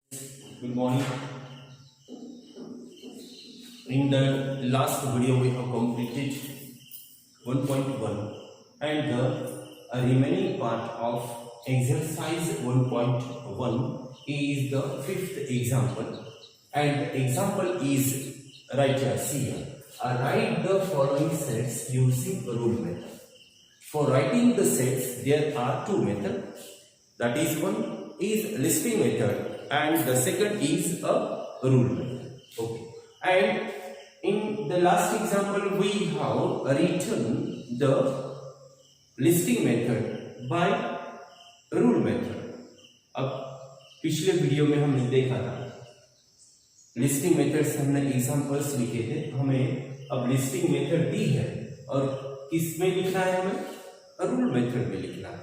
Good morning. In the last video, we have completed 1.1 and the remaining part of exercise 1.1 is the fifth example, and example is right here. See here. Write the following sets using rule method. For writing the sets, there are two methods. That is, one is listing method and the second is a rule method. Okay. And in the last example, we have written the listing method by rule method. अब पिछले video में हमने देखा था listing method से हमने examples लिखे थे. हमें अब लिस्टिंग मेथड दी है और किस में लिखना है, हमें रूल मेथड में लिखना है.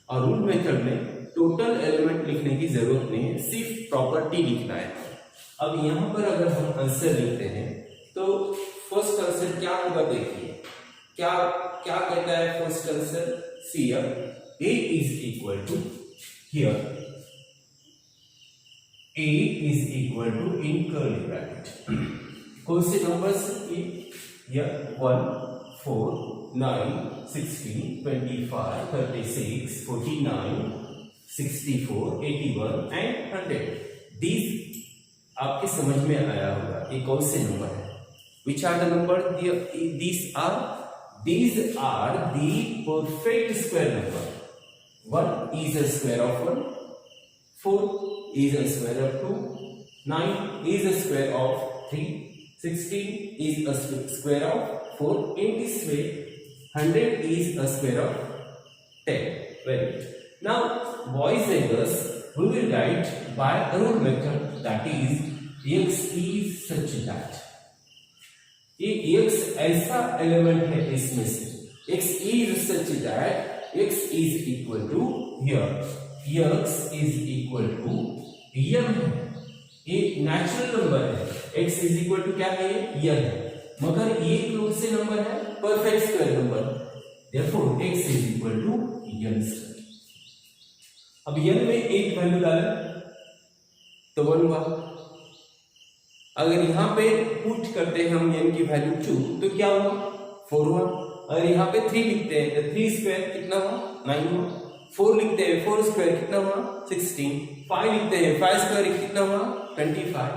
और रूल मेथड में टोटल एलिमेंट लिखने की जरूरत नहीं है, सिर्फ प्रॉपर्टी लिखना है. अब यहाँ पर अगर हम आंसर लिखते हैं तो फर्स्ट आंसर क्या होगा, देखिए क्या क्या कहता है first answer. See here a is equal to here a is equal to in curly bracket कौन से नंबर्स ये 1 4 9 16 25 36 49 64 81 एंड 100. दीज आपके समझ में आया होगा ये कौन से नंबर है. Which are the number? These are the perfect square number. 1 is a square of 1, 4 is a square of 2, 9 is a square of 3, 16 is a square of 4. In this way, 100 is a square of 10. Very good. Now, boys and girls, we will write by rule method, that is x is such that. ये x ऐसा element है इसमें से, x is such that x is equal to here, x is equal to m है. ये natural number है, x is equal to क्या है, ये m है, मगर ये कौन से नंबर है, perfect square number. therefore x is equal to n square. अब n में एक वैल्यू डालें तो 1 हुआ. अगर यहाँ पे पुट करते हैं हम n की वैल्यू 2 तो क्या हुआ, 4 हुआ. अगर यहाँ पे 3 लिखते हैं तो 3 स्क्वायर कितना हुआ, 9 हुआ. 4 लिखते हैं 4 स्क्वायर कितना हुआ, 16. 5 लिखते हैं 5 स्क्वायर कितना हुआ, 25.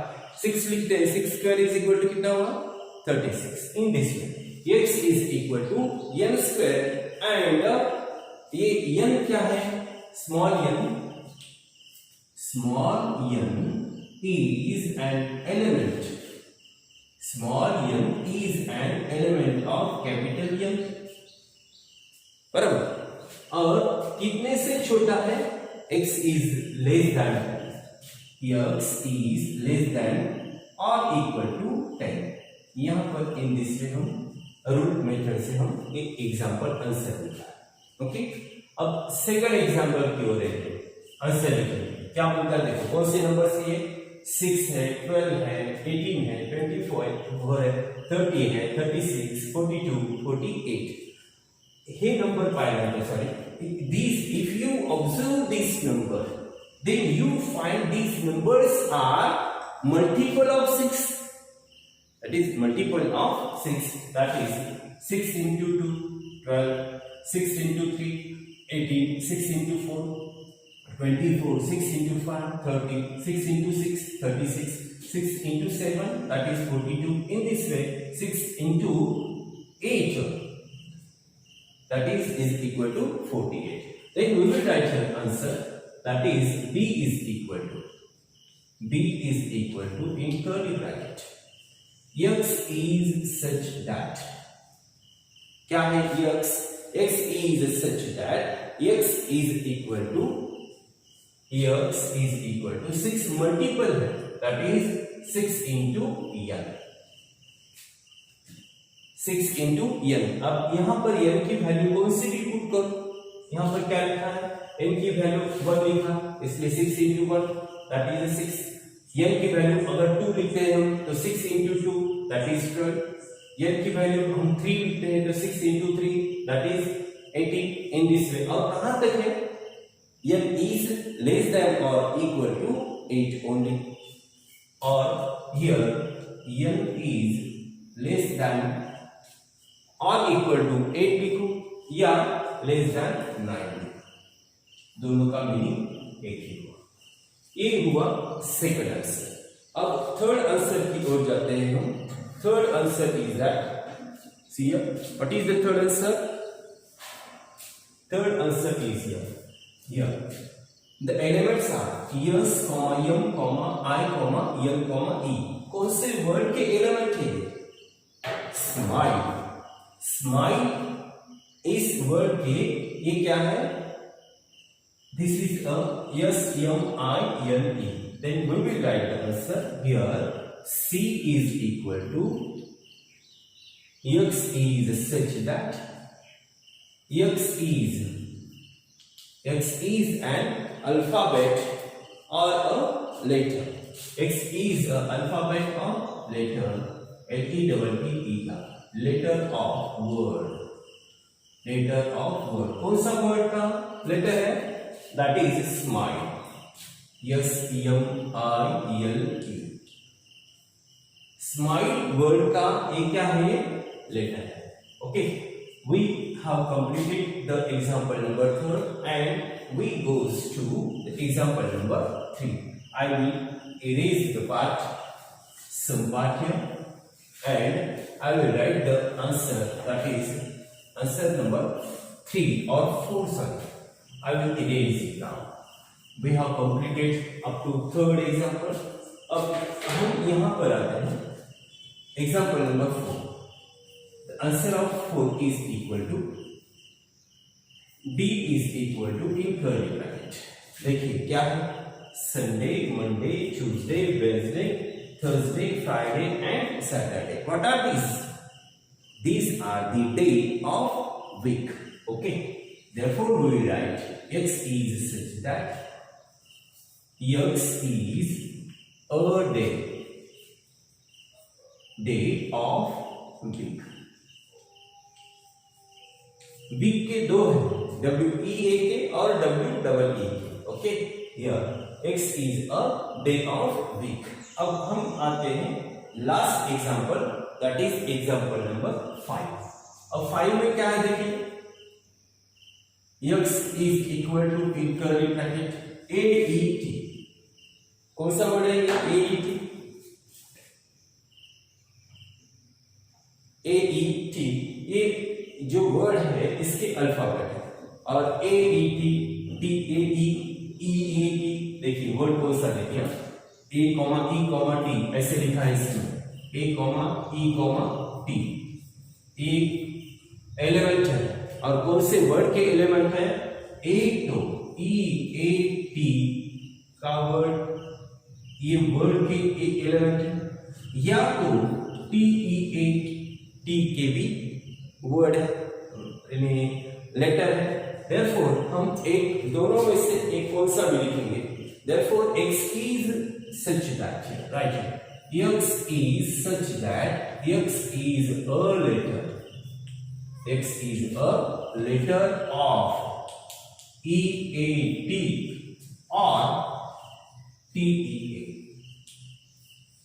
6 लिखते हैं 6 स्क्वायर इज इक्वल टू कितना हुआ, 36. In this way x is equal to n square and ये n क्या है, small n is an element. Small n is an element of capital N. बराबर. और कितने से छोटा है, x is less than, x is less than or equal to 10. यहाँ पर इन दिस में हम रूट मेथड से हम एक एग्जांपल आंसर लिखा है. ओके. अब सेकंड एग्जांपल की ओर देखते हैं, आंसर लिखेंगे. क्या बोलता है, देखो कौन से नंबर से, ये 6 है, 12 है, 18 है, 24 है, 30 है, 36, 42, 48. हे नंबर पाएगा तो sorry these, if you observe this number then you find these numbers are multiple of 6. That is multiple of 6. That is 6 into 2 12, 6 into 3 18, 6 into 4 24, 6 into 5 30, 6 into 6 36, 6 into 7 that is 42. In this way 6 into 8 that is equal to 48. Then we will write an answer, that is b is equal to in curly bracket x is such that. क्या है x is such that x is equal to x is equal to 6 multiple है, that is 6 into n. 6 into n. अब यहाँ पर n की value कौन सी भी put करो, यहाँ पर क्या लिखा है, n की वैल्यू 1 लिखा, इसलिए 6 into 1 that is 6. n की वैल्यू अगर 2 लिखते हैं हम तो 6 into 2 that is 12. n की वैल्यू हम 3 लिखते हैं तो 6 into 3 that is 18. in this way. और कहाँ तक है, n is less than or equal to 8 only. Or here n is less than or equal to 8 लिखूं या less than 9, दोनों का मीनिंग एक ही हुआ. ये हुआ सेकंड आंसर. अब थर्ड आंसर की ओर जाते हैं हम. Third answer is that, see here, what is the third answer? Third answer is here. The elements are s, m, I, n, e. कौन से वर्ड के एलिमेंट है? स्माइल. स्माइल इस वर्ड के ये क्या है? This is a S-M-I-N-E. Then we will write the answer here. C is equal to X is such that X is an alphabet or a letter. X is an alphabet or letter. L-E-T-T-E-R. Letter of word. Letter of word. कौन सा word का letter है? That is smile. S-M-I-L-E. Smile word का ये क्या है? Letter है. Okay. We have completed the example number 3 and we goes to the example number 3. I will erase the part, some part here, and I will write the answer, that is answer number 3 or 4, sorry. I will erase it now. We have completed up to third example. अब हम यहाँ पर आते हैं. Example number 4. The answer of 4 is equal to D is equal to in curly bracket. देखिए क्या है? Sunday, Monday, Tuesday, Wednesday, Thursday, Friday, and Saturday. What are these? These are the day of week. Okay. Therefore, we will write X is such that X is a day of week. Week के दो हैं, WEA के और WEE के. Okay, X is a day of week. अब हम आते हैं last example, that is example number 5. अब 5 में क्या है देखिए. X is equal to in curly bracket AET. कौन सा वर्ड है AET? AET ये जो वर्ड है इसके अल्फाबेट है. और AET, TAE, EET, देखिए वर्ड कौन सा देखिए, A, E, T ऐसे लिखा है इसमें. A, E, T. ये एलिमेंट है. और कौन से वर्ड के एलिमेंट है? एक तो EAT का वर्ड, ये वर्ड के एक एलिमेंट है, या तो TEAT के भी वर्ड है, लेटर है. Therefore हम एक दोनों में से एक कौन सा भी लिखेंगे. Therefore X is such that, right? X is such that X is a letter. X is a letter of EAT or TEA.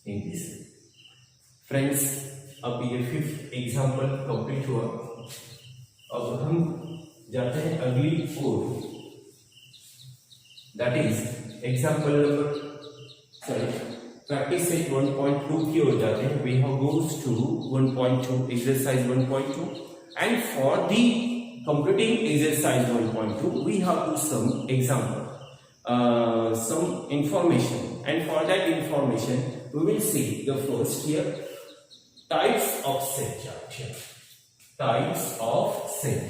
In this, friends, अब ये 5th एग्जाम्पल कंप्लीट हुआ. अब हम जाते हैं अगली ओर, that is example number, practice set 1.2 की ओर जाते हैं. We have goes to 1.2 exercise 1.2 and for the completing exercise 1.2 we have to some example, some information, and for that information we will see the first here types of set chart here. Types of set.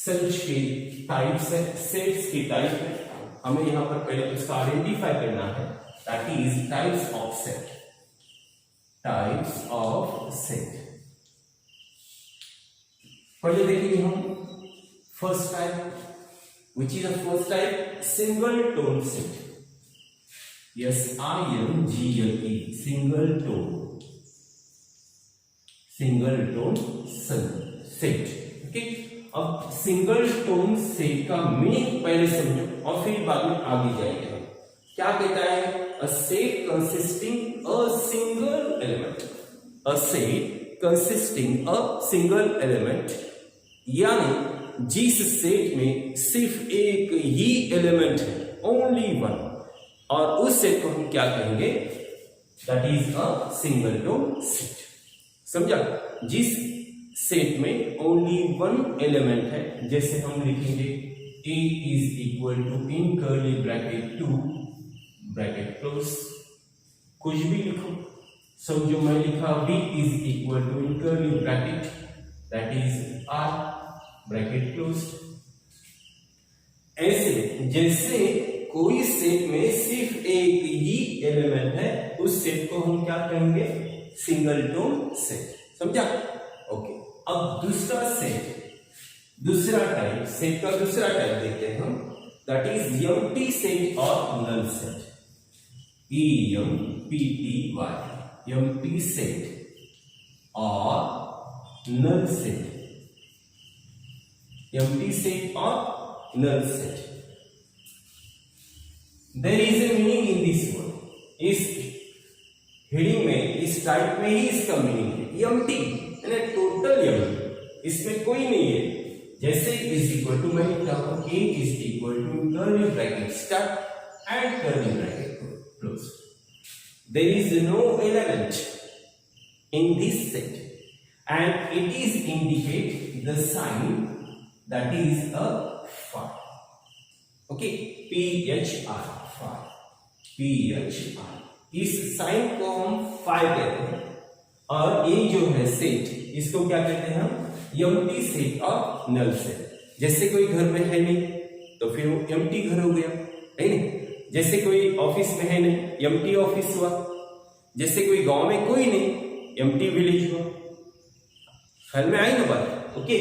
Sets के types है, sets की type है. हमें यहां पर पहले उसका identify करना है, that is types of set. Types of set. पहले देखिए हम first type, which is the first type, single tone set. SINGLE, single tone. Single tone set. Okay. अब सिंगल टोन सेट का मीनिंग पहले समझो और फिर बाद में आगे जाएंगे. क्या कहता है? A set consisting a single element, a set consisting a single element, यानी जिस सेट में सिर्फ एक ही एलिमेंट है, ओनली वन, और उस सेट को हम क्या कहेंगे? That is a singleton set. समझा? जिस सेट में ओनली वन एलिमेंट है, जैसे हम लिखेंगे A is equal to in curly bracket 2 bracket close, कुछ भी लिखो। सब जो मैं लिखा B is equal to in curly bracket that is R bracket close। ऐसे जैसे कोई सेट में सिर्फ एक ही एलिमेंट है, उस सेट को हम क्या कहेंगे? Singleton set. समझा? ओके। अब दूसरा सेट, दूसरा टाइप, सेट का दूसरा टाइप देखते हैं हम, दैट इज एम्प्टी सेट और null set. EMPTY, empty set और नल सेट, एम्प्टी सेट और null set. There is a meaning in this word. इस हेडिंग में, इस टाइप में ही इसका मीनिंग है। एम्प्टी यानी टोटल एम्प्टी, इसमें कोई नहीं है। जैसे इज इक्वल टू, मैं लिखता हूं A is equal to curly bracket start and curly bracket close. There is no element in this set and it is indicate the sign that is a phi। Okay, PHI, phi, PHI। इस sign को हम phi कहते हैं, और ये जो है set, इसको क्या कहते हैं हम? एम्प्टी सेट और नल सेट। जैसे कोई घर में है नहीं तो फिर वो एम्प्टी घर हो गया, है नहीं? जैसे कोई ऑफिस में है नहीं, एम्प्टी ऑफिस हुआ। जैसे कोई गांव में कोई नहीं, एम्प्टी विलेज हुआ। ख्याल में आई ना बात? Okay,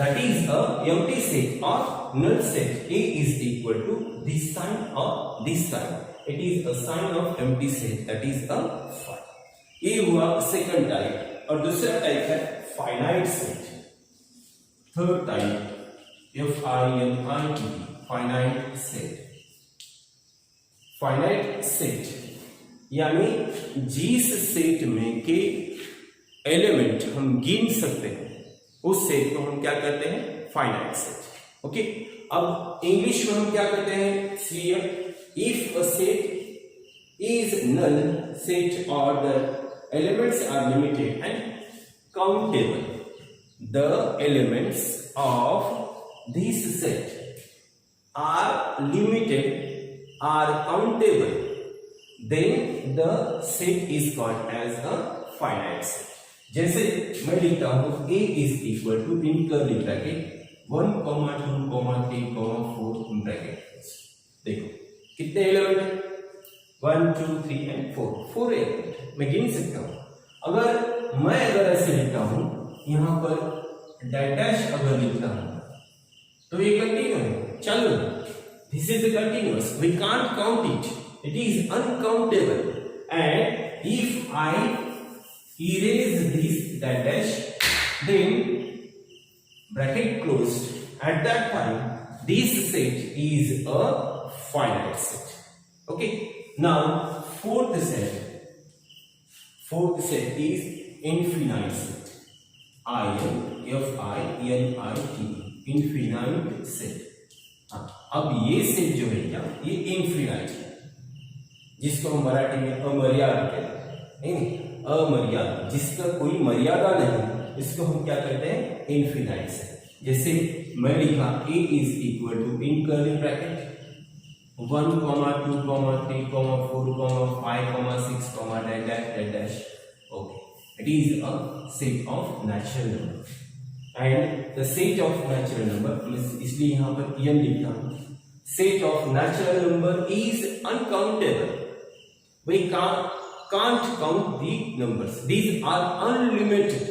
that is a empty set और null set. A is equal to this sign or this sign, it is a sign of empty set, that is a phi। ये हुआ सेकंड टाइप। और दूसरा टाइप है finite set. Third type FINIT, finite set. Finite set यानी जिस set में के element हम गिन सकते हैं, उस सेट को हम क्या कहते हैं? Finite set. ओके, अब इंग्लिश में हम क्या कहते हैं? If a set is null set और the elements are limited and countable, the elements of this set are limited, are countable, then the set is called as a finite set। जैसे मैं लिखता हूं A is equal to in curly bracket 1, 2, 3, 4 bracket. देखो कितने element है? 1, 2, 3 and 4 element मैं गिन सकता हूं। अगर ऐसे लिखता हूं, यहां पर डैश अगर लिखता हूं तो ये कंटिन्यू है, चालू। This is continuous, we can't count it, it is uncountable. And if I erase this dash, then bracket closed, at that time this set is a finite set. Okay, now fourth set is infinite set, INFINIT, infinite set। अब ये set जो है क्या, ये infinite है, जिसको हम मराठी में अमर्याद कहते हैं। अमर्याद, जिसका कोई मर्यादा नहीं, इसको हम क्या कहते हैं? Infinite set. जैसे मैं लिखा A is equal to in curly bracket 1, 2, 3, 4, 5, 6, dash. Okay, it is a set of natural number, and the set of natural number, इसलिए यहाँ पर n लिखा हूँ। Set of natural number is uncountable. We can't count the numbers. These are unlimited.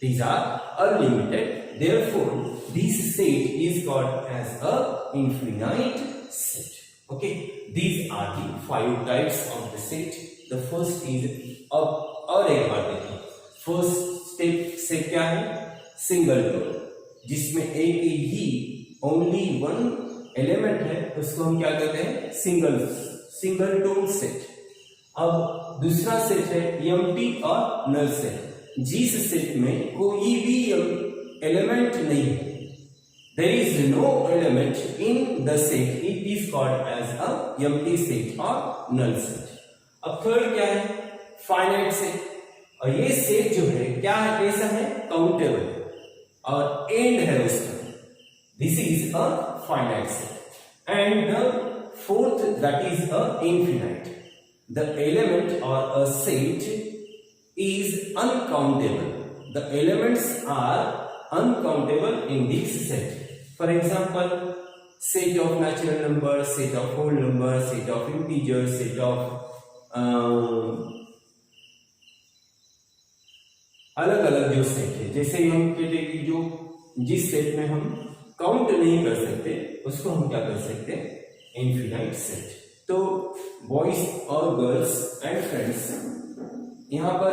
These are unlimited. Therefore, this set is called as a infinite set. Okay, these are the 5 types of the set। The first is और एक बार देखिए, first step से क्या है? Singleton, जिसमें एक ही only one element है, उसको हम क्या कहते हैं? Single singleton set. अब दूसरा सेट है एम्प्टी और नल सेट। जिस सेट में कोई भी एलिमेंट नहीं है, there is no element in the set, it is called as a empty set or null set. अब थर्ड क्या है? Finite set. और ये सेट जो है क्या है? कैसा है? काउंटेबल और एंड है उसका। This is a finite set. And the fourth that is a infinite. The element और a set is uncountable. The elements are uncountable in this set. For example, set of natural numbers, set of whole numbers, set of integers, set of अलग अलग जो set है, जैसे हम कहते हैं कि जो जिस सेट में हम काउंट नहीं कर सकते उसको हम क्या कर सकते हैं? Infinite set. तो बॉयज और गर्ल्स एंड फ्रेंड्स, यहां पर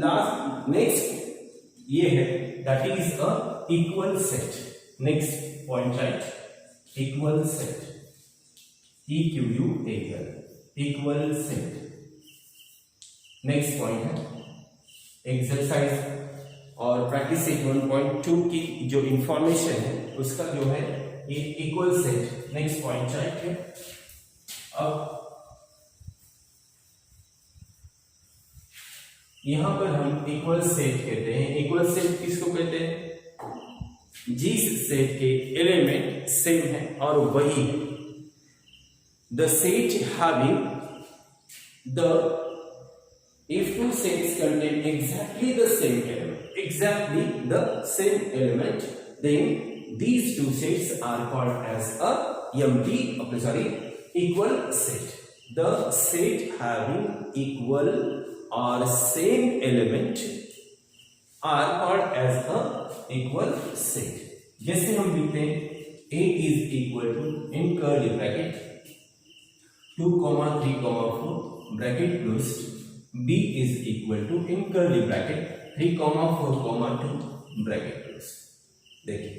लास्ट नेक्स्ट ये है that is a equal set. Next point, right? Equal set. EQUAL. Equal set. Next point है exercise और practice set 1.2 की जो information है उसका जो है ये equal set. Next point, right? है अब यहां पर हम इक्वल सेट कहते हैं। इक्वल सेट किसको कहते हैं? जिस सेट के एलिमेंट सेम है और वही है। The set having the if two sets contain exactly the same element, then these two sets are called as a equal set. The set having equal or same element are called as a equal set. जैसे हम लिखते हैं a is equal to in curly bracket 2, 3, 4 bracket closed, b is equal to in curly bracket 3, 4, 2 bracket closed. देखिए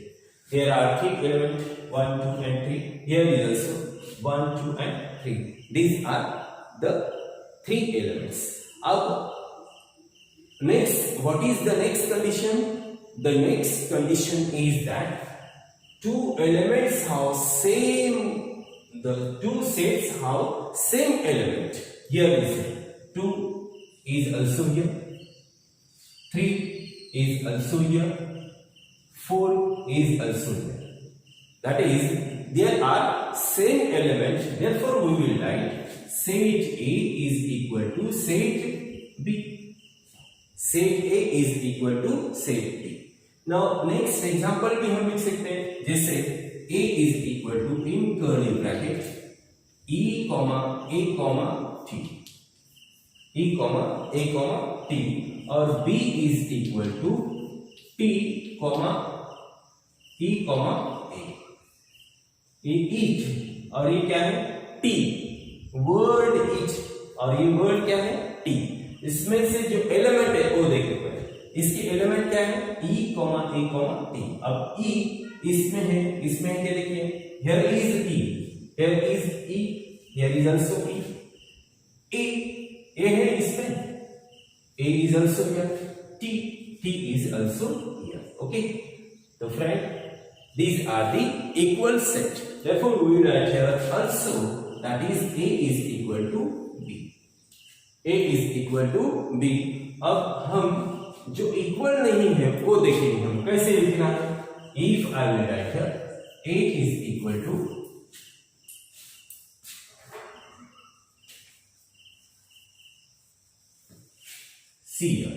there are three elements 1, 2 and 3. Here is also 1, 2 and 3. These are the three elements. अब next, what is the next condition? The next condition is that two elements have same, the two sets have same element. Here is 2 is also here, 3 is also here, 4 is also here. That is, there are same element. Therefore, we will write set A is equal to set B. Set A is equal to set B. Now next example भी हम लिख सकते हैं, जैसे A is equal to in curly bracket E, A, T, E, A, T और B is equal to T, E, A. ये each और ये क्या है? T. वर्ड each और ये वर्ड क्या है? T. इसमें से जो एलिमेंट है वो देखो पहले। इसके एलिमेंट क्या है? E, A, T. अब E इसमें है क्या? देखिए here is E, here is E, here is also E. A है इसमें, A is also here, T is also here. Okay, so friend, these are the equal set. Therefore, we write here also that is A is equal to B. A is equal to B. अब हम जो equal नहीं है वो देखेंगे हम कैसे लिखना है। If I will write here A is equal to C here.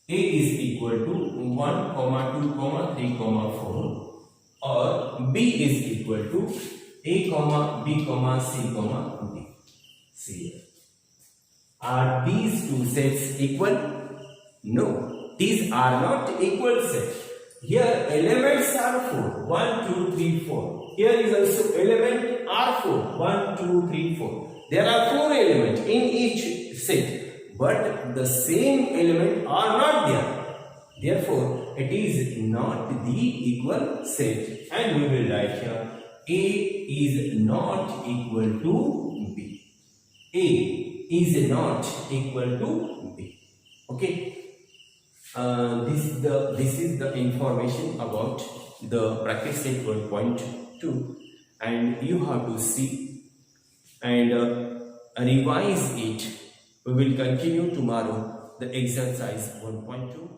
A is equal to 1, 2, 3, 4 और B is equal to A, B, C, D. See here. Are these two sets equal? No, these are not equal sets. Here elements are 4, 1, 2, 3, 4. Here is also element R4, 1, 2, 3, 4. There are 4 elements in each set, but the same element are not there. Therefore, it is not the equal set. And we will write here A is not equal to B. A is not equal to B. Okay. This is the information about the practice set 1.2, and you have to see and revise it. We will continue tomorrow the exercise 1.2.